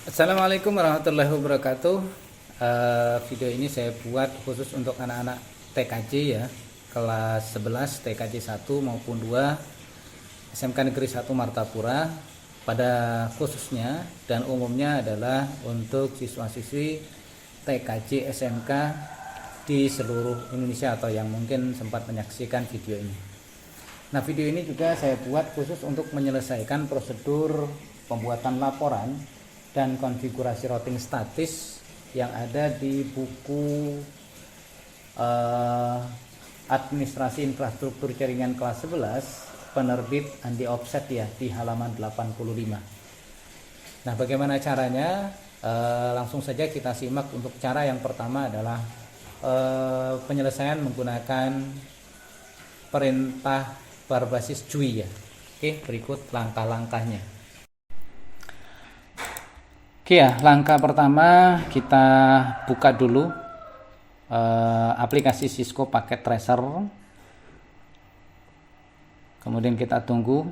Assalamualaikum warahmatullahi wabarakatuh. Video ini saya buat khusus untuk anak-anak TKJ ya, kelas 11 TKJ 1 maupun 2 SMK Negeri 1 Martapura. Pada khususnya dan umumnya adalah untuk siswa-siswi TKJ SMK di seluruh Indonesia atau yang mungkin sempat menyaksikan video ini. Nah, video ini juga saya buat khusus untuk menyelesaikan prosedur pembuatan laporan dan konfigurasi routing statis yang ada di buku administrasi infrastruktur jaringan kelas 11 penerbit Andi Offset ya, di halaman 85. Nah, bagaimana caranya? Langsung saja kita simak. Untuk cara yang pertama adalah penyelesaian menggunakan perintah berbasis GUI ya. Oke, berikut langkah-langkahnya. Oke ya, langkah pertama kita buka dulu aplikasi Cisco Packet Tracer. Kemudian kita tunggu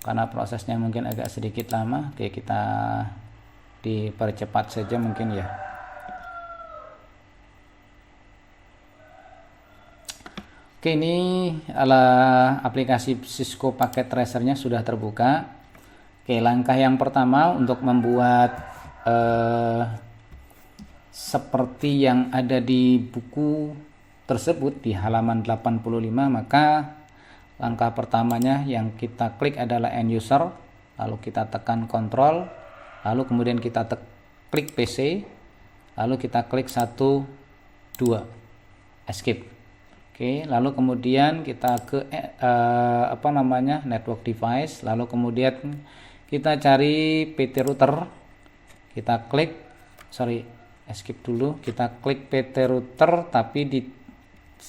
karena prosesnya mungkin agak sedikit lama. Oke, kita dipercepat saja mungkin ya. Oke, ini adalah aplikasi Cisco Packet Tracer-nya sudah terbuka. Oke, langkah yang pertama untuk membuat seperti yang ada di buku tersebut di halaman 85, maka langkah pertamanya yang kita klik adalah end user, lalu kita tekan kontrol, lalu kemudian kita klik PC, lalu kita klik 1 2 escape. Oke, lalu kemudian kita ke network device, lalu kemudian kita cari PT router, kita klik, escape dulu, kita klik PT router tapi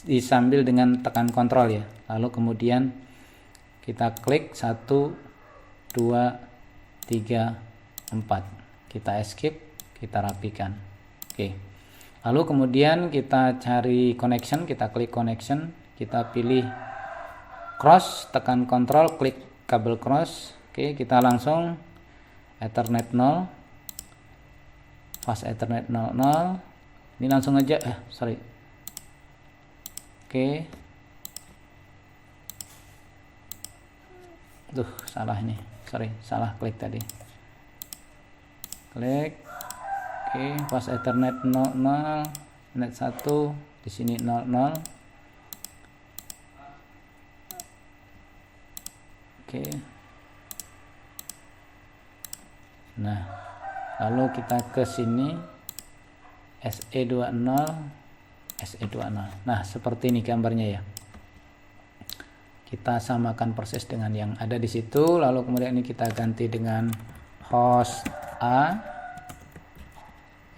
disambil dengan tekan kontrol ya, lalu kemudian kita klik 1 2 3 4, kita escape, kita rapikan. Oke, lalu kemudian kita cari connection, kita klik connection, kita pilih cross, tekan kontrol, klik kabel cross. Oke, kita langsung Ethernet 0, fast Ethernet 00. Ini langsung aja, Oke. Salah ini. Salah klik tadi. Klik. Oke, fast Ethernet 00, net 1, di sini 00. Oke. Nah, lalu kita ke sini SE20. Nah, seperti ini gambarnya ya. Kita samakan persis dengan yang ada di situ, lalu kemudian ini kita ganti dengan host A.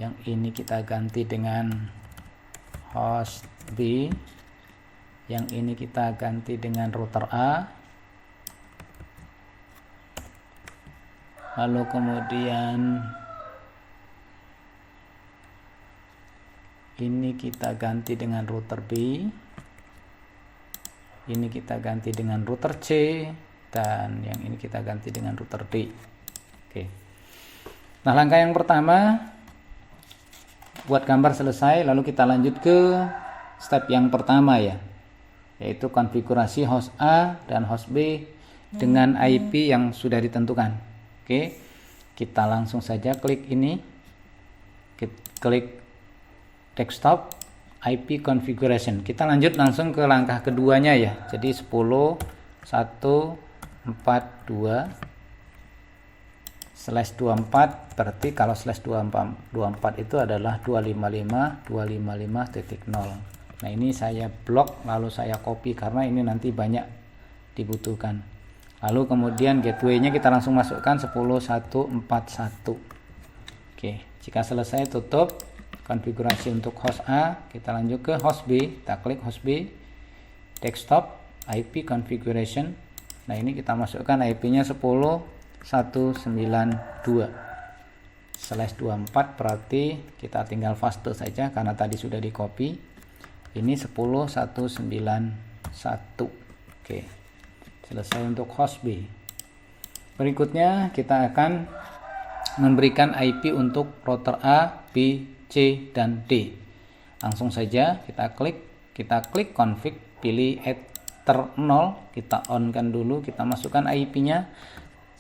Yang ini kita ganti dengan host B. Yang ini kita ganti dengan router A. Lalu kemudian ini kita ganti dengan router B, ini kita ganti dengan router C, dan yang ini kita ganti dengan router D. Oke. Nah, langkah yang pertama buat gambar selesai, lalu kita lanjut ke step yang pertama ya, yaitu konfigurasi host A dan host B dengan IP yang sudah ditentukan. Oke, kita langsung saja klik ini, klik desktop IP configuration. Kita lanjut langsung ke langkah keduanya ya. Jadi 10 1 4 2/24, berarti kalau /24 itu adalah 255.255.0. Nah, ini saya blok lalu saya copy karena ini nanti banyak dibutuhkan. Lalu kemudian gateway-nya kita langsung masukkan 10.1.4.1. Oke, jika selesai tutup konfigurasi untuk host A, kita lanjut ke host B, kita klik host B, desktop IP configuration. Nah, ini kita masukkan IP-nya 10.192/24, berarti kita tinggal paste saja karena tadi sudah di copy. Ini 10.191. Oke. Selesai untuk host B. Berikutnya kita akan memberikan IP untuk router A, B, C, dan D. Langsung saja kita klik config, pilih ether 0, kita on kan dulu, kita masukkan IP-nya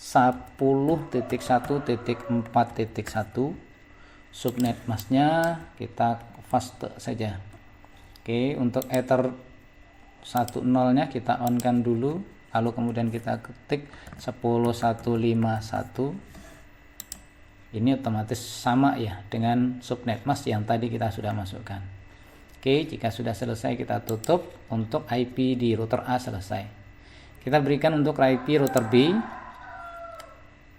10.1.4.1, subnet masknya kita fast saja. Oke, untuk ether 10 nya kita on kan dulu, lalu kemudian kita ketik 10.151. Ini otomatis sama ya dengan subnet mask yang tadi kita sudah masukkan. Oke, jika sudah selesai kita tutup. Untuk IP di router A selesai. Kita berikan untuk IP router B.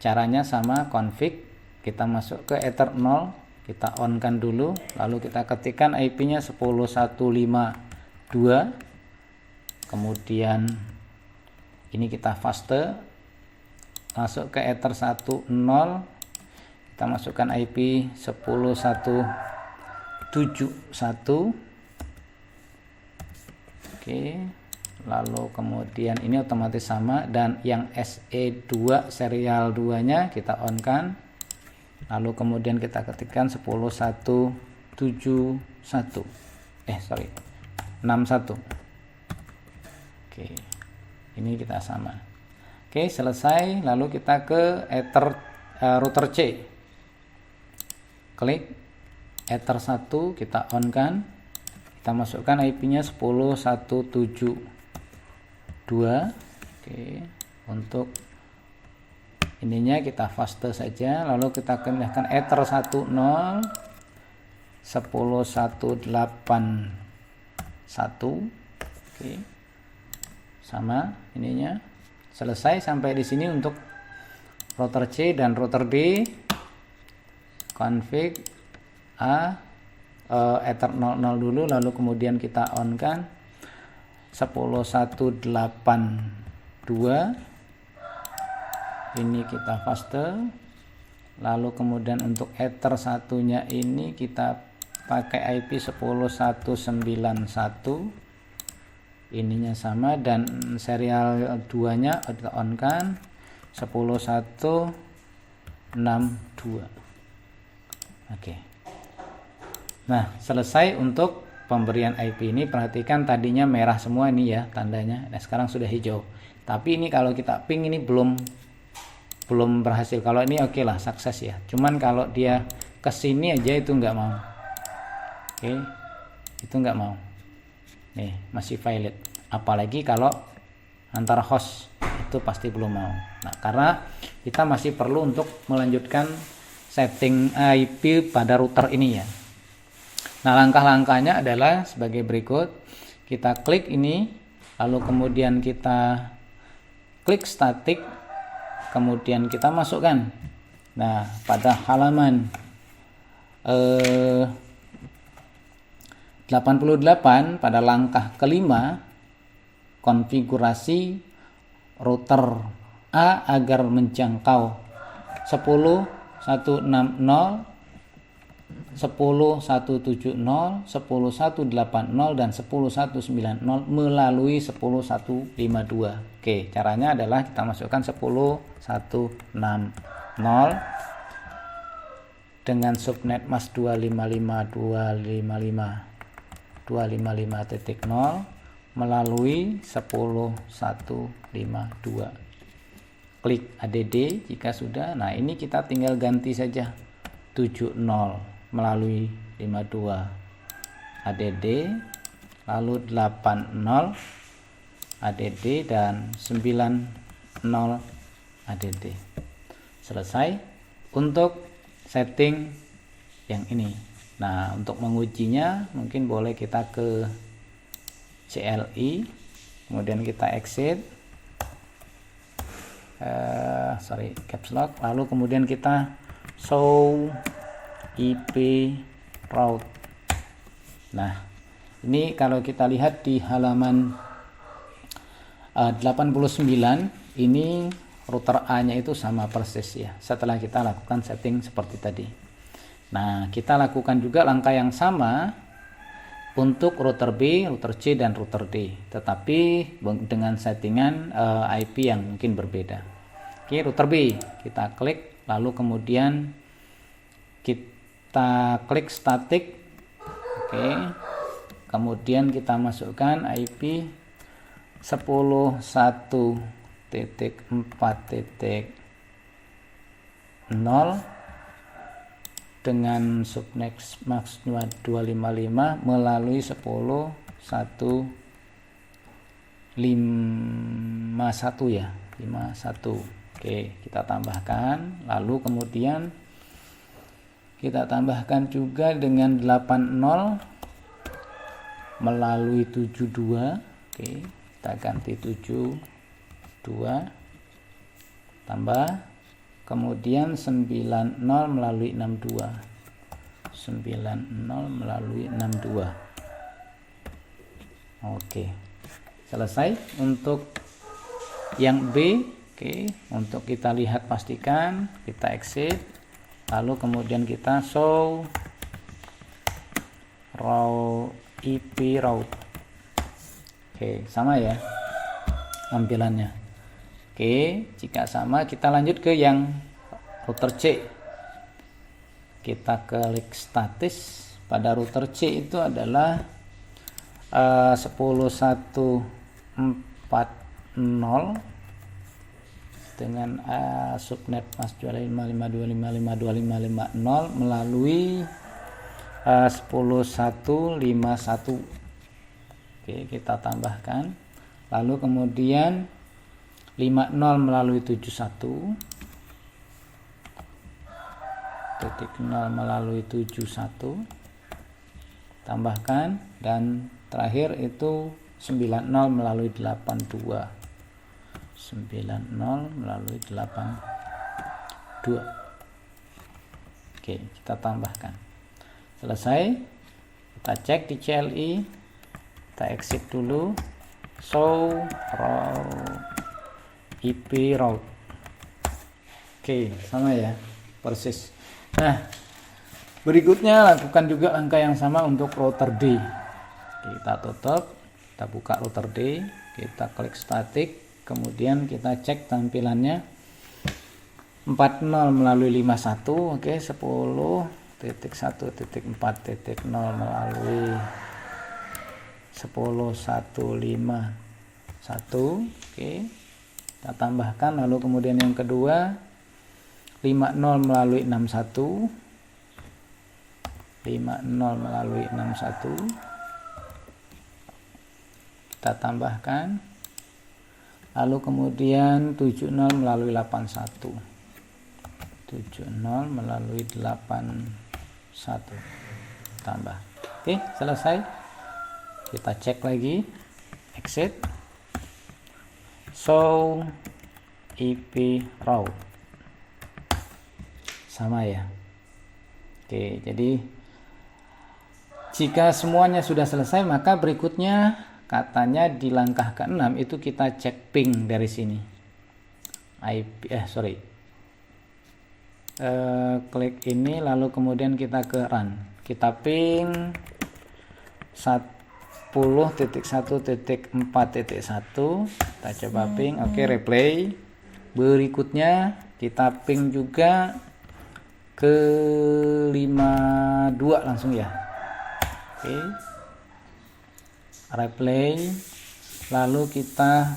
Caranya sama, config, kita masuk ke ether 0, kita on kan dulu, lalu kita ketikkan IP-nya 10.152. Kemudian ini kita faste, masuk ke ether 10, kita masukkan IP 10.171. Oke, lalu kemudian ini otomatis sama, dan yang SE2 serial 2 nya kita on kan, lalu kemudian kita ketikkan 10.171 61. Oke, ini kita sama. Oke, selesai. Lalu kita ke ether router C, klik ether 1, kita on kan, kita masukkan IP-nya 10.172. Oke, untuk ininya kita faste saja, lalu kita pindahkan ether 10 10.181. Oke, sama ininya. Selesai sampai di sini untuk router C dan router D. Config A, ether 00 dulu, lalu kemudian kita on kan 10.182. Ini kita faste, lalu kemudian untuk ether satunya ini kita pakai IP 10.191. Ininya sama, dan serial 2 nya kita on kan 10.162. Oke. Nah, selesai untuk pemberian IP ini. Perhatikan tadinya merah semua ini ya tandanya. Nah, sekarang sudah hijau. Tapi ini kalau kita ping ini belum berhasil. Kalau ini oke lah, sukses ya. Cuman kalau dia kesini aja itu nggak mau. Oke, itu nggak mau. Nih, masih valid. Apalagi kalau antara host, itu pasti belum mau. Nah, karena kita masih perlu untuk melanjutkan setting IP pada router ini ya. Nah, langkah-langkahnya adalah sebagai berikut. Kita klik ini, lalu kemudian kita klik static, kemudian kita masukkan. Nah, pada halaman 88 pada langkah kelima, konfigurasi router A agar menjangkau 10.160, 10.170, 10.180, dan 10.190 melalui 10.152. Oke, caranya adalah kita masukkan 10.160 dengan subnet mask 255.255.0 melalui 10.152. Klik ADD jika sudah. Nah, ini kita tinggal ganti saja 70 melalui 52 ADD, lalu 80 ADD, dan 90 ADD. Selesai untuk setting yang ini. Nah, untuk mengujinya mungkin boleh kita ke CLI, kemudian kita exit, caps lock, lalu kemudian kita show IP route. Nah, ini kalau kita lihat di halaman 89, ini router A-nya itu sama persis ya, setelah kita lakukan setting seperti tadi. Nah, kita lakukan juga langkah yang sama untuk router B, router C, dan router D, tetapi dengan settingan IP yang mungkin berbeda. Oke, router B, kita klik lalu kemudian kita klik static. Oke, kemudian kita masukkan IP 10.1.4.0 dengan subnet max 255 melalui 10.1.51 ya, 51. Oke, kita tambahkan, lalu kemudian kita tambahkan juga dengan 80 melalui 72. Oke, kita ganti 72 tambah, kemudian 90 melalui 62, 90 melalui 62. Oke, selesai untuk yang B. Oke, untuk kita lihat pastikan, kita exit, lalu kemudian kita show raw IP route. Oke, sama ya tampilannya. Oke, jika sama kita lanjut ke yang router C. Kita klik status. Pada router C itu adalah 10.1.4.0 dengan subnet mask 255.255.255.50 melalui 10.1.51. Oke, kita tambahkan, lalu kemudian 50 melalui 71, titik 0 melalui 71 tambahkan, dan terakhir itu 90 melalui 82, 90 melalui 82. Oke, kita tambahkan. Selesai, kita cek di CLI, kita exit dulu, show raw IP route. Oke, sama ya, persis. Nah, berikutnya lakukan juga langkah yang sama untuk router D. Kita tutup, kita buka router D, kita klik static, kemudian kita cek tampilannya 40 melalui 51. Oke, 10.1.4.0 melalui 10.1.51. Oke, kita tambahkan, lalu kemudian yang kedua 50 melalui 61, 50 melalui 61 kita tambahkan, lalu kemudian 70 melalui 81, 70 melalui 81 tambah. Oke, selesai. Kita cek lagi, exit, show IP route, sama ya. Oke, jadi jika semuanya sudah selesai, maka berikutnya katanya di langkah ke-6 itu kita cek ping dari sini. Klik ini, lalu kemudian kita ke run, kita ping 10.1.4.1, kita coba ping. Oke, replay. Berikutnya kita ping juga ke 52 langsung ya. Oke, replay, lalu kita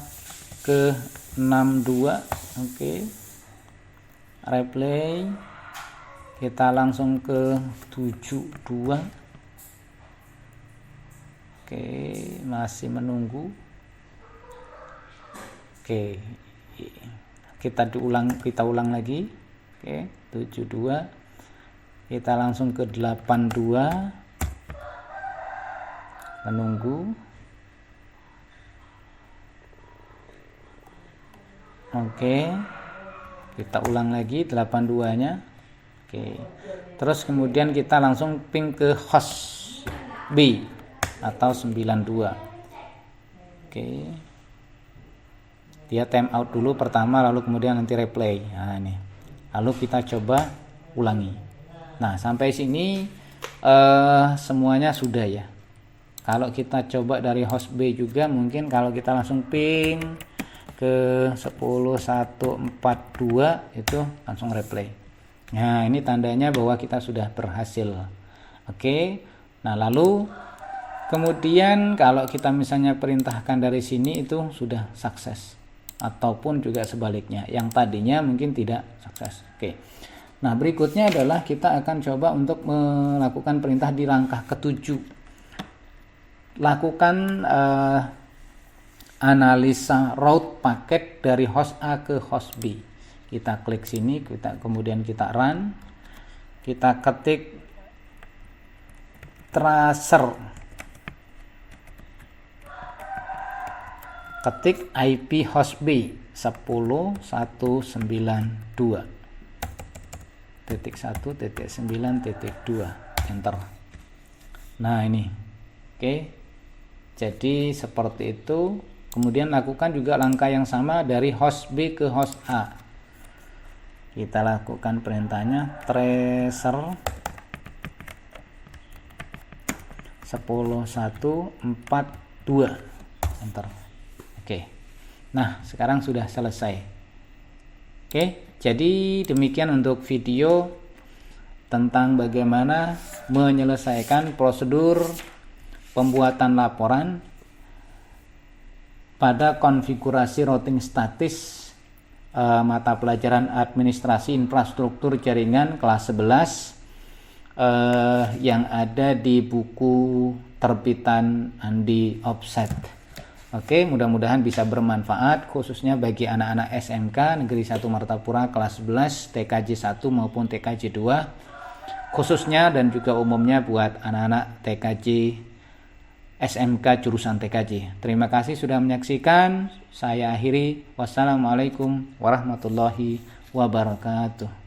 ke 62. Oke, replay, kita langsung ke 72. Oke, masih menunggu. Oke, kita ulang lagi. Oke, 72, kita langsung ke 82, menunggu. Oke, kita ulang lagi 82 nya. Oke, terus kemudian kita langsung ping ke host B atau 92. Oke, dia time out dulu pertama, lalu kemudian nanti replay. Nah, ini lalu kita coba ulangi. Nah, sampai sini semuanya sudah ya. Kalau kita coba dari host B juga, mungkin kalau kita langsung ping ke 10142 itu langsung replay. Nah, ini tandanya bahwa kita sudah berhasil. Oke. Nah, lalu kemudian kalau kita misalnya perintahkan dari sini itu sudah sukses, ataupun juga sebaliknya, yang tadinya mungkin tidak sukses. Oke. Nah, berikutnya adalah kita akan coba untuk melakukan perintah di langkah ke-7. Lakukan analisa route paket dari host A ke host B. Kita klik sini, kemudian kita run, kita ketik tracer, ketik IP host B 101.1.9.2, enter. Nah, ini oke. Jadi seperti itu. Kemudian lakukan juga langkah yang sama dari host B ke host A. Kita lakukan perintahnya tracer 101.1.4.2, enter. Oke. Nah, sekarang sudah selesai. Oke, jadi demikian untuk video tentang bagaimana menyelesaikan prosedur pembuatan laporan pada konfigurasi routing statis mata pelajaran administrasi infrastruktur jaringan kelas 11 yang ada di buku terbitan Andi Offset. Oke, mudah-mudahan bisa bermanfaat khususnya bagi anak-anak SMK Negeri 1 Martapura kelas 11 TKJ 1 maupun TKJ 2 khususnya, dan juga umumnya buat anak-anak TKJ SMK jurusan TKJ. Terima kasih sudah menyaksikan. Saya akhiri. Wassalamualaikum warahmatullahi wabarakatuh.